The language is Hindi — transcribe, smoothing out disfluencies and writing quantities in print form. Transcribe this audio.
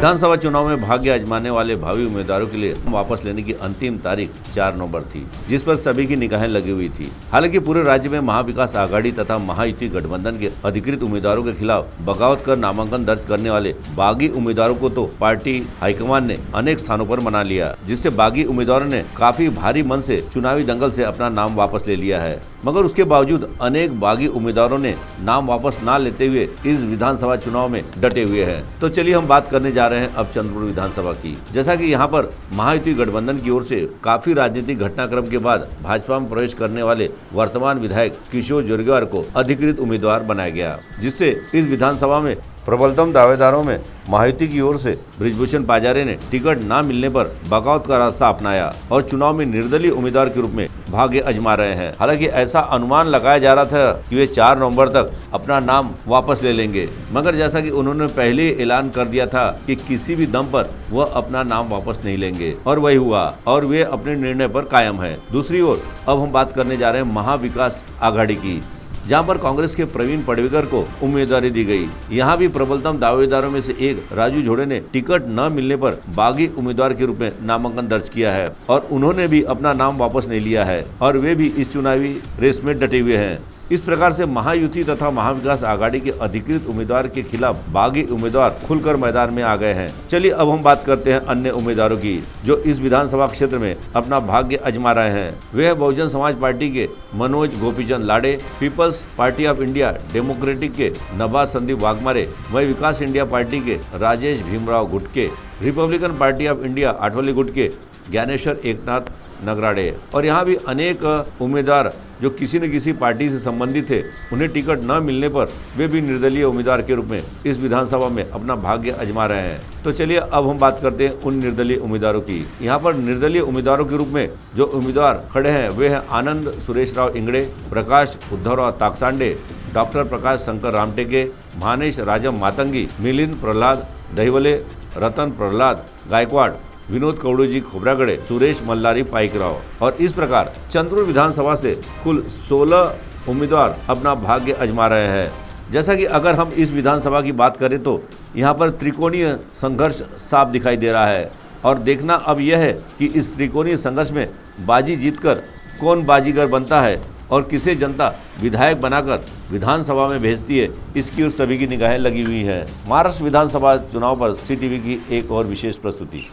विधानसभा चुनाव में भाग्य आजमाने वाले भावी उम्मीदवारों के लिए वापस लेने की अंतिम तारीख 4 नवंबर थी, जिस पर सभी की निगाहें लगी हुई थी। हालांकि पूरे राज्य में महाविकास आघाड़ी तथा महायुति गठबंधन के अधिकृत उम्मीदवारों के खिलाफ बगावत कर नामांकन दर्ज करने वाले बागी उम्मीदवारों को तो पार्टी हाईकमान ने अनेक स्थानों पर मना लिया, जिससे बागी उम्मीदवारों ने काफी भारी मन से चुनावी दंगल से अपना नाम वापस ले लिया है। मगर उसके बावजूद अनेक बागी उम्मीदवारों ने नाम वापस न लेते हुए इस विधानसभा चुनाव में डटे हुए हैं। तो चलिए हम बात करने जा रहे हैं अब चंद्रपुर विधानसभा की। जैसा कि यहाँ पर महायुति गठबंधन की ओर से काफी राजनीतिक घटनाक्रम के बाद भाजपा में प्रवेश करने वाले वर्तमान विधायक किशोर जोरगेवार को अधिकृत उम्मीदवार बनाया गया, जिससे इस विधानसभा में प्रबलतम दावेदारों में महायुति की ओर से बृजभूषण पाजारे ने टिकट न मिलने पर बगावत का रास्ता अपनाया और चुनाव में निर्दलीय उम्मीदवार के रूप में भाग्य आजमा रहे हैं। हालांकि ऐसा अनुमान लगाया जा रहा था कि वे 4 नवंबर तक अपना नाम वापस ले लेंगे, मगर जैसा कि उन्होंने पहले ही ऐलान कर दिया था कि किसी भी दम पर वह अपना नाम वापस नहीं लेंगे, और वही हुआ और वे अपने निर्णय पर कायम है। दूसरी ओर अब हम बात करने जा रहे हैं महाविकास आघाड़ी की, जहां पर कांग्रेस के प्रवीण पडवेकर को उम्मीदवारी दी गई। यहां भी प्रबलतम दावेदारों में से एक राजू झोड़े ने टिकट न मिलने पर बागी उम्मीदवार के रूप में नामांकन दर्ज किया है और उन्होंने भी अपना नाम वापस नहीं लिया है और वे भी इस चुनावी रेस में डटे हुए हैं। इस प्रकार से महायुति तथा महाविकास आघाड़ी के अधिकृत उम्मीदवार के खिलाफ बागी उम्मीदवार खुलकर मैदान में आ गए हैं। चलिए अब हम बात करते हैं अन्य उम्मीदवारों की, जो इस विधानसभा क्षेत्र में अपना भाग्य आजमा रहे हैं। वे है बहुजन समाज पार्टी के Manoj Gopichand Lade, people's party of India democratic के नवाज संदीप वाघमारे, वही विकास इंडिया पार्टी के राजेश भीमराव गुटके, Republican party of India Athawale गुट के ज्ञानेश्वर एकनाथ नगराडे। और यहाँ भी अनेक उम्मीदवार जो किसी न किसी पार्टी से संबंधित थे, उन्हें टिकट न मिलने पर वे भी निर्दलीय उम्मीदवार के रूप में इस विधानसभा में अपना भाग्य आजमा रहे हैं। तो चलिए अब हम बात करते हैं उन निर्दलीय उम्मीदवारों की। यहाँ पर निर्दलीय उम्मीदवारों के रूप में जो उम्मीदवार खड़े हैं वे हैं आनंद सुरेश राव इंगड़े, प्रकाश उद्धवराव ताकसांडे, डॉक्टर प्रकाश शंकर रामटेके, मानेश राजम मातंगी, मिलिंद प्रहलाद दहिवले, रतन प्रहलाद गायकवाड़, विनोद कौड़ूजी खोबरागड़े, सुरेश मल्लारी पाइकराव। और इस प्रकार चंद्रपुर विधानसभा से कुल 16 उम्मीदवार अपना भाग्य आजमा रहे हैं। जैसा कि अगर हम इस विधानसभा की बात करें तो यहाँ पर त्रिकोणीय संघर्ष साफ दिखाई दे रहा है और देखना अब यह है कि इस त्रिकोणीय संघर्ष में बाजी जीतकर कौन बाजीगर बनता है और किसे जनता विधायक बनाकर विधानसभा में भेजती है, इसकी ओर सभी की निगाहें लगी हुई हैं। महाराष्ट्र विधानसभा चुनाव पर CTV की एक और विशेष प्रस्तुति।